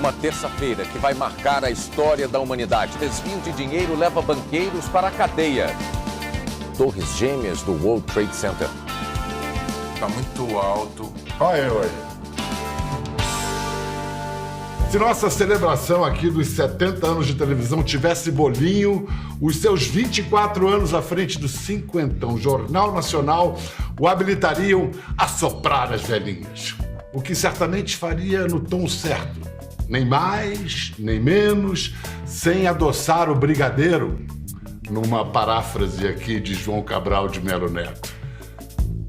Uma terça-feira que vai marcar a história da humanidade. Desvio de dinheiro leva banqueiros para a cadeia. Torres gêmeas do World Trade Center. Tá muito alto. Olha eu aí. Se nossa celebração aqui dos 70 anos de televisão tivesse bolinho, os seus 24 anos à frente do cinquentão Jornal Nacional o habilitariam a soprar as velhinhas. O que certamente faria no tom certo. Nem mais, nem menos, sem adoçar o brigadeiro, numa paráfrase aqui de João Cabral de Melo Neto.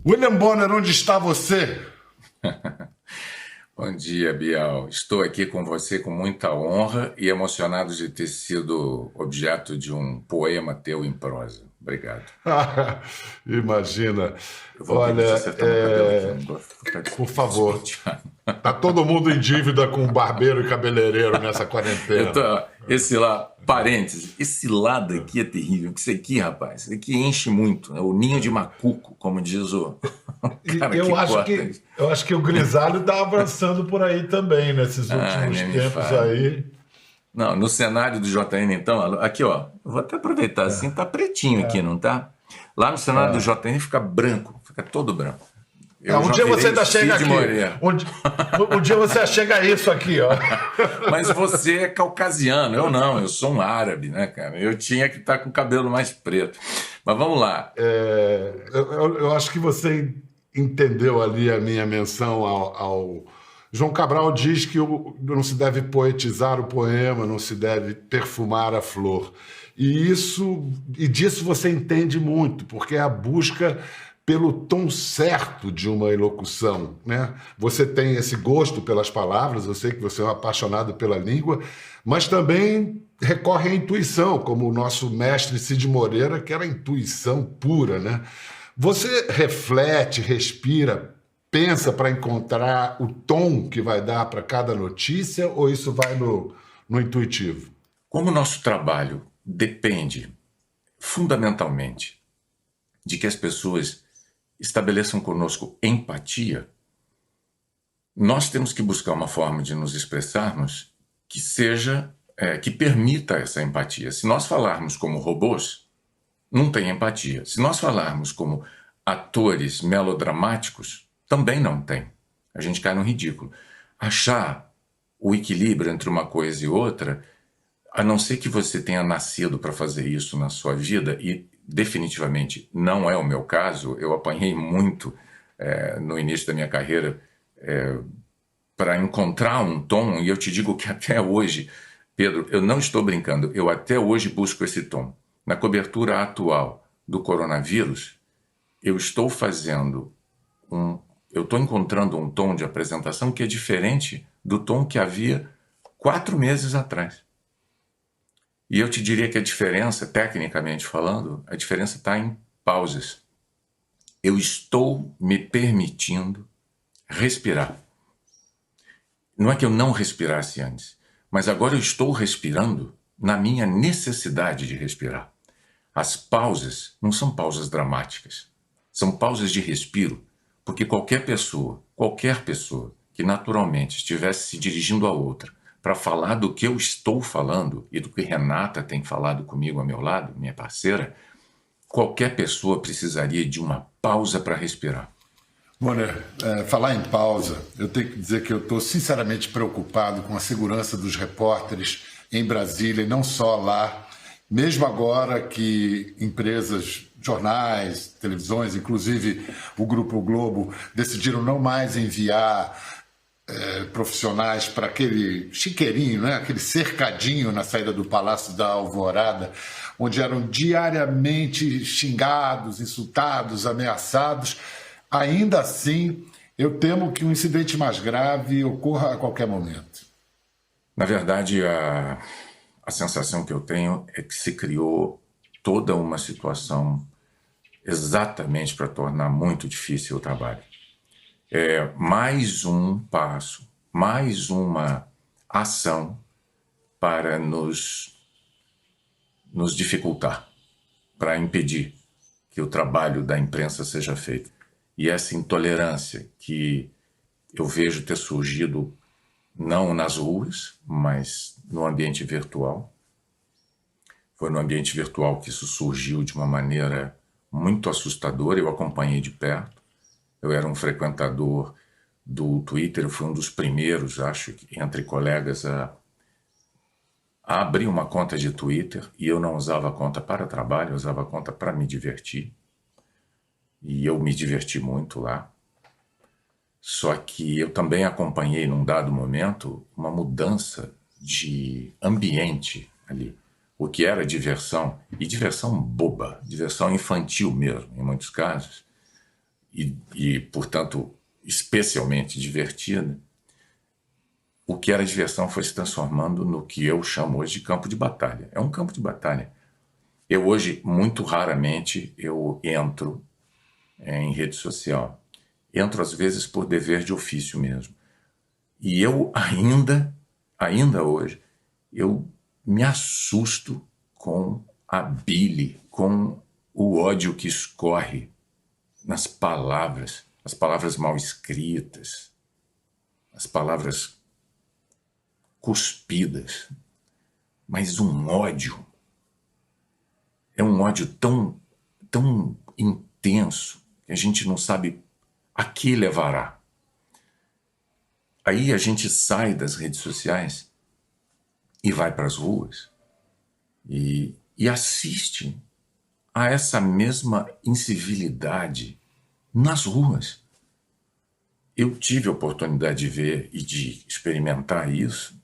William Bonner, onde está você? Bom dia, Bial. Estou aqui com você com muita honra e emocionado de ter sido objeto de um poema teu em prosa. Obrigado. Imagina. Eu vou Olha, acertar meu cabelo aqui. Por favor. Tá todo mundo em dívida com barbeiro e cabeleireiro nessa quarentena. Parênteses, esse lado aqui é terrível. Isso aqui, rapaz, isso aqui enche muito. É o ninho de macuco, como diz o cara eu acho que o grisalho tá avançando por aí também, nesses últimos tempos aí. Não, no cenário do JN, então, aqui, ó, eu vou até aproveitar assim, tá pretinho aqui, não tá? Lá no cenário do JN fica branco, fica todo branco. Um dia você ainda chega aqui. Um dia você chega a isso aqui, ó. Mas você é caucasiano, eu não, eu sou um árabe, né, cara? Eu tinha que estar com o cabelo mais preto. Mas vamos lá. Eu acho que você entendeu ali a minha menção ao... João Cabral diz que não se deve poetizar o poema, não se deve perfumar a flor. E disso você entende muito, porque é a busca pelo tom certo de uma elocução, né? Você tem esse gosto pelas palavras, eu sei que você é um apaixonado pela língua, mas também recorre à intuição, como o nosso mestre Cid Moreira, que era intuição pura, né? Você reflete, respira, pensa para encontrar o tom que vai dar para cada notícia, ou isso vai no intuitivo? Como o nosso trabalho depende fundamentalmente de que as pessoas estabeleçam conosco empatia, nós temos que buscar uma forma de nos expressarmos que seja, que permita essa empatia. Se nós falarmos como robôs, não tem empatia. Se nós falarmos como atores melodramáticos, também não tem. A gente cai no ridículo. Achar o equilíbrio entre uma coisa e outra, a não ser que você tenha nascido para fazer isso na sua vida, e definitivamente não é o meu caso, eu apanhei muito no início da minha carreira para encontrar um tom, e eu te digo que até hoje, Pedro, eu não estou brincando, eu até hoje busco esse tom. Na cobertura atual do coronavírus, eu estou encontrando um tom de apresentação que é diferente do tom que havia 4 meses atrás. E eu te diria que a diferença, tecnicamente falando, a diferença está em pausas. Eu estou me permitindo respirar. Não é que eu não respirasse antes, mas agora eu estou respirando na minha necessidade de respirar. As pausas não são pausas dramáticas, são pausas de respiro, porque qualquer pessoa que naturalmente estivesse se dirigindo a outra para falar do que eu estou falando e do que Renata tem falado comigo ao meu lado, minha parceira, qualquer pessoa precisaria de uma pausa para respirar. Bonner, falar em pausa, eu tenho que dizer que eu estou sinceramente preocupado com a segurança dos repórteres em Brasília, e não só lá, mesmo agora que empresas, jornais, televisões, inclusive o Grupo Globo, decidiram não mais enviar profissionais para aquele chiqueirinho, né? Aquele cercadinho na saída do Palácio da Alvorada, onde eram diariamente xingados, insultados, ameaçados. Ainda assim, eu temo que um incidente mais grave ocorra a qualquer momento. Na verdade, a sensação que eu tenho é que se criou toda uma situação exatamente para tornar muito difícil o trabalho. É mais um passo, mais uma ação para nos dificultar, para impedir que o trabalho da imprensa seja feito. E essa intolerância que eu vejo ter surgido não nas ruas, mas no ambiente virtual. Foi no ambiente virtual que isso surgiu de uma maneira muito assustadora, eu acompanhei de perto. Eu era um frequentador do Twitter, eu fui um dos primeiros, acho, entre colegas a abrir uma conta de Twitter, e eu não usava a conta para trabalho, eu usava a conta para me divertir. E eu me diverti muito lá. Só que eu também acompanhei, num dado momento, uma mudança de ambiente ali. O que era diversão, e diversão boba, diversão infantil mesmo, em muitos casos, e portanto, especialmente divertida, o que era diversão foi se transformando no que eu chamo hoje de campo de batalha. É um campo de batalha. Eu hoje, muito raramente, eu entro em rede social. Entro às vezes por dever de ofício mesmo. E eu ainda hoje, eu me assusto com a bile, com o ódio que escorre nas palavras, as palavras mal escritas, as palavras cuspidas, mas um ódio, é um ódio tão intenso que a gente não sabe a que levará. Aí a gente sai das redes sociais e vai para as ruas e assiste a essa mesma incivilidade nas ruas. Eu tive a oportunidade de ver e de experimentar isso,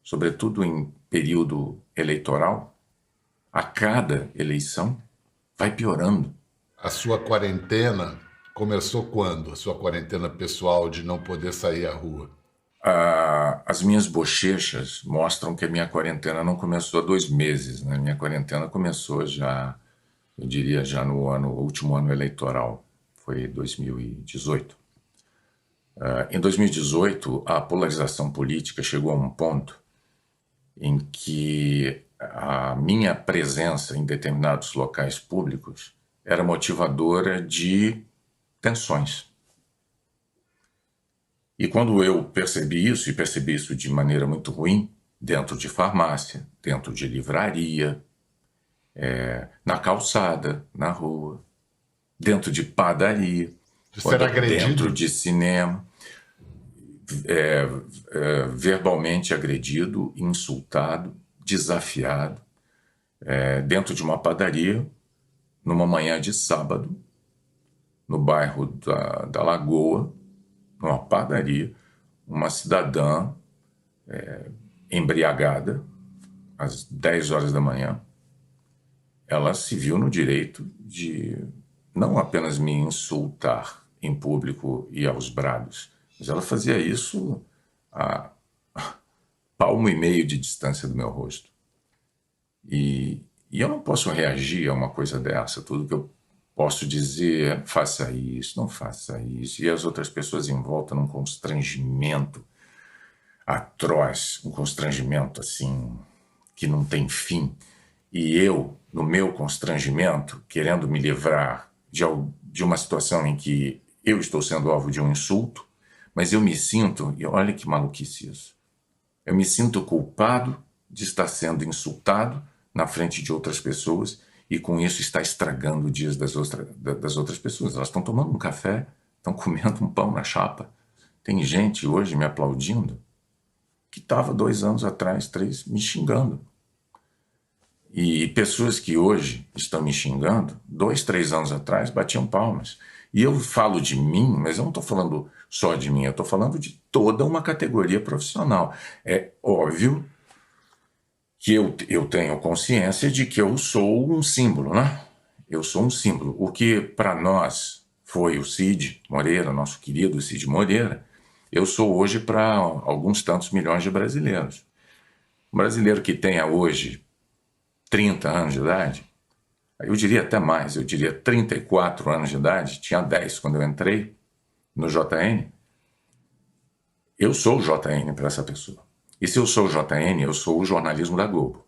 sobretudo em período eleitoral. A cada eleição vai piorando. A sua quarentena começou quando? A sua quarentena pessoal de não poder sair à rua? As minhas bochechas mostram que a minha quarentena não começou há 2 meses, né? Minha quarentena começou já, eu diria, já no último ano eleitoral, foi 2018. Em 2018, a polarização política chegou a um ponto em que a minha presença em determinados locais públicos era motivadora de tensões. E quando eu percebi isso, e percebi isso de maneira muito ruim, dentro de farmácia, dentro de livraria, na calçada, na rua, dentro de padaria, dentro de cinema, verbalmente agredido, insultado, desafiado, dentro de uma padaria, numa manhã de sábado, no bairro da Lagoa, numa padaria, uma cidadã embriagada, às 10 horas da manhã, ela se viu no direito de não apenas me insultar em público e aos brados, mas ela fazia isso a 1,5 palmo de distância do meu rosto. E eu não posso reagir a uma coisa dessa. Tudo que eu posso dizer é: faça isso, não faça isso. E as outras pessoas em volta num constrangimento atroz, um constrangimento assim que não tem fim. E eu, no meu constrangimento, querendo me livrar de uma situação em que eu estou sendo alvo de um insulto, mas eu me sinto, e olha que maluquice isso, eu me sinto culpado de estar sendo insultado na frente de outras pessoas, e com isso está estragando o dia das outras pessoas. Elas estão tomando um café, estão comendo um pão na chapa. Tem gente hoje me aplaudindo que estava 2 anos atrás, 3, me xingando. E pessoas que hoje estão me xingando, 2, 3 anos atrás, batiam palmas. E eu falo de mim, mas eu não estou falando só de mim, eu estou falando de toda uma categoria profissional. É óbvio que eu tenho consciência de que eu sou um símbolo, né? Eu sou um símbolo. O que para nós foi o Cid Moreira, nosso querido Cid Moreira, eu sou hoje para alguns tantos milhões de brasileiros. Um brasileiro que tenha hoje 30 anos de idade, eu diria até mais, eu diria 34 anos de idade, tinha 10 quando eu entrei no JN, eu sou o JN para essa pessoa. E se eu sou o JN, eu sou o jornalismo da Globo.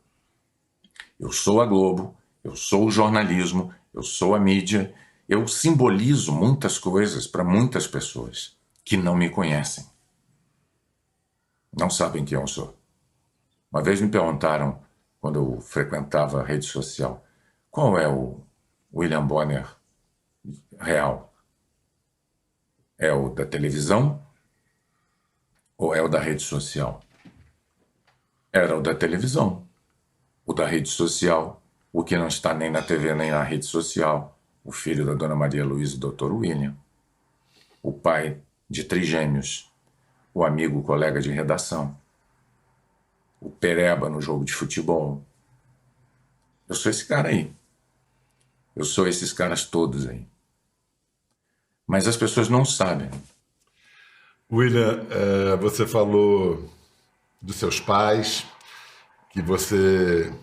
Eu sou a Globo, eu sou o jornalismo, eu sou a mídia, eu simbolizo muitas coisas para muitas pessoas que não me conhecem. não sabem quem eu sou. Uma vez me perguntaram, quando eu frequentava a rede social, qual é o William Bonner real? É o da televisão ou é o da rede social? Era o da televisão. O da rede social, o que não está nem na TV nem na rede social, o filho da Dona Maria Luísa, o Dr. William, o pai de trigêmeos, o amigo, o colega de redação, o pereba no jogo de futebol. Eu sou esse cara aí. Eu sou esses caras todos aí. Mas as pessoas não sabem. William, você falou dos seus pais, que você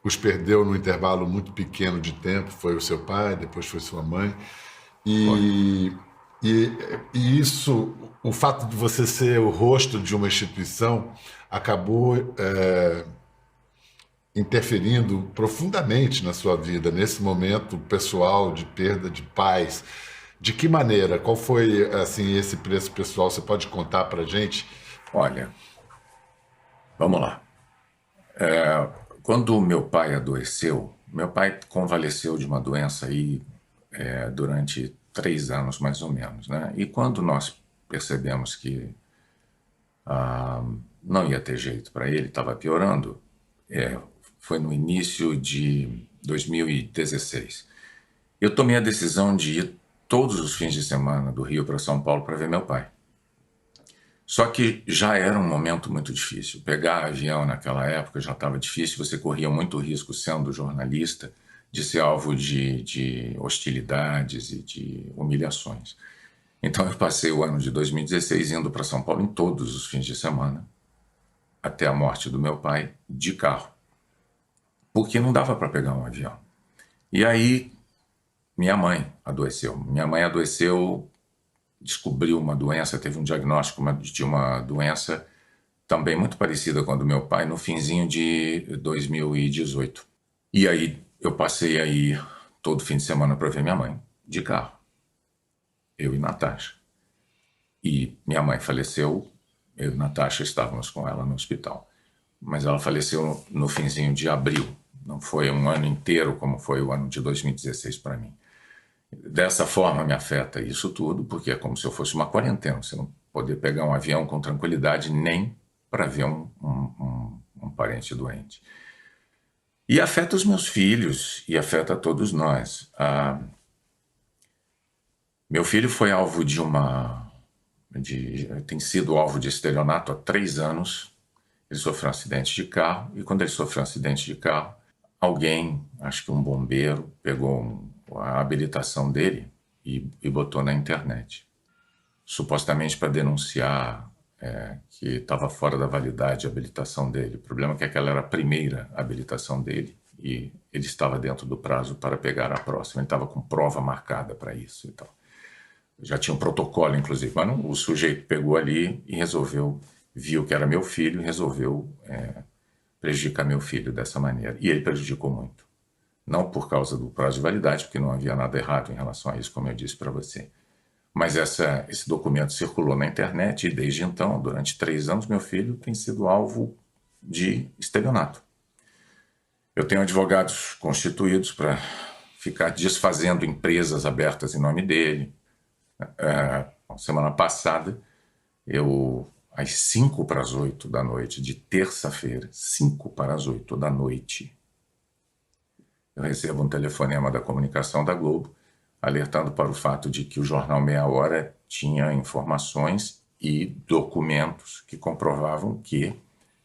os perdeu num intervalo muito pequeno de tempo. Foi o seu pai, depois foi sua mãe. E isso, o fato de você ser o rosto de uma instituição, acabou interferindo profundamente na sua vida, nesse momento pessoal de perda de pais. De que maneira? Qual foi assim esse preço pessoal? Você pode contar para a gente? Olha, vamos lá. Quando meu pai adoeceu, meu pai convaleceu de uma doença aí durante 3 anos, mais ou menos, né? E quando nós percebemos que não ia ter jeito para ele, estava piorando, foi no início de 2016. Eu tomei a decisão de ir todos os fins de semana do Rio para São Paulo para ver meu pai. Só que já era um momento muito difícil. Pegar avião naquela época já estava difícil, você corria muito risco, sendo jornalista, de ser alvo de hostilidades e de humilhações. Então eu passei o ano de 2016 indo para São Paulo em todos os fins de semana, até a morte do meu pai, de carro. Porque não dava para pegar um avião. E aí minha mãe adoeceu. Minha mãe adoeceu, descobriu uma doença, teve um diagnóstico de uma doença também muito parecida com a do meu pai no finzinho de 2018. E aí eu passei aí todo fim de semana para ver minha mãe, de carro. Eu e Natasha. E minha mãe faleceu, eu e Natasha estávamos com ela no hospital. Mas ela faleceu no finzinho de abril. Não foi um ano inteiro como foi o ano de 2016 para mim. Dessa forma me afeta isso tudo, porque é como se eu fosse uma quarentena. Você não poder pegar um avião com tranquilidade nem para ver um parente doente. E afeta os meus filhos e afeta todos nós. Meu filho foi alvo tem sido alvo de estelionato há 3 anos. Ele sofreu um acidente de carro e quando ele sofreu um acidente de carro, alguém, acho que um bombeiro, pegou a habilitação dele e botou na internet. Supostamente para denunciar que estava fora da validade a habilitação dele. O problema é que aquela era a primeira habilitação dele e ele estava dentro do prazo para pegar a próxima. Ele estava com prova marcada para isso e tal. Já tinha um protocolo, inclusive. Mas não, o sujeito pegou ali e viu que era meu filho e resolveu prejudicar meu filho dessa maneira. E ele prejudicou muito. Não por causa do prazo de validade, porque não havia nada errado em relação a isso, como eu disse para você. Mas esse documento circulou na internet e desde então, durante 3 anos, meu filho tem sido alvo de estelionato. Eu tenho advogados constituídos para ficar desfazendo empresas abertas em nome dele. Semana passada, às 7:55 da noite, de terça-feira, 7:55 da noite, eu recebo um telefonema da comunicação da Globo, alertando para o fato de que o jornal Meia Hora tinha informações e documentos que comprovavam que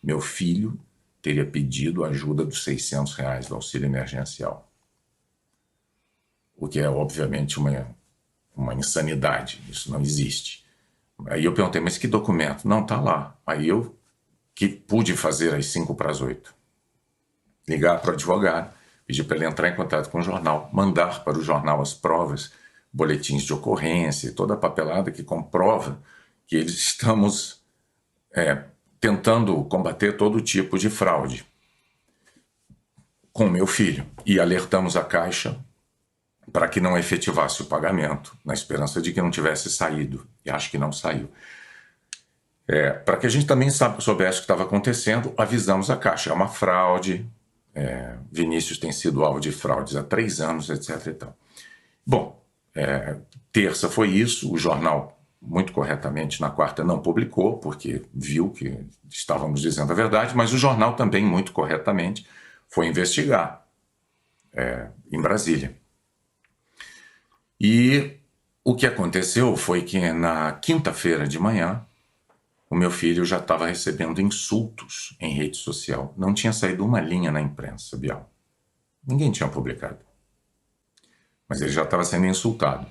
meu filho teria pedido ajuda dos R$600 do auxílio emergencial. O que é, obviamente, uma insanidade. Isso não existe. Aí eu perguntei, mas que documento? Não, está lá. Aí eu que pude fazer às 7:55. Ligar para o advogado, pedir para ele entrar em contato com o jornal, mandar para o jornal as provas, boletins de ocorrência, toda a papelada que comprova que eles estamos tentando combater todo tipo de fraude com meu filho. E alertamos a Caixa para que não efetivasse o pagamento, na esperança de que não tivesse saído. E acho que não saiu. Para que a gente também soubesse o que estava acontecendo, avisamos a Caixa. É uma fraude, Vinícius tem sido alvo de fraudes há 3 anos, etc. E tal. Bom, terça foi isso, o jornal, muito corretamente, na quarta não publicou, porque viu que estávamos dizendo a verdade, mas o jornal também, muito corretamente, foi investigar em Brasília. E o que aconteceu foi que na quinta-feira de manhã, o meu filho já estava recebendo insultos em rede social. Não tinha saído uma linha na imprensa, Bial. Ninguém tinha publicado. Mas ele já estava sendo insultado.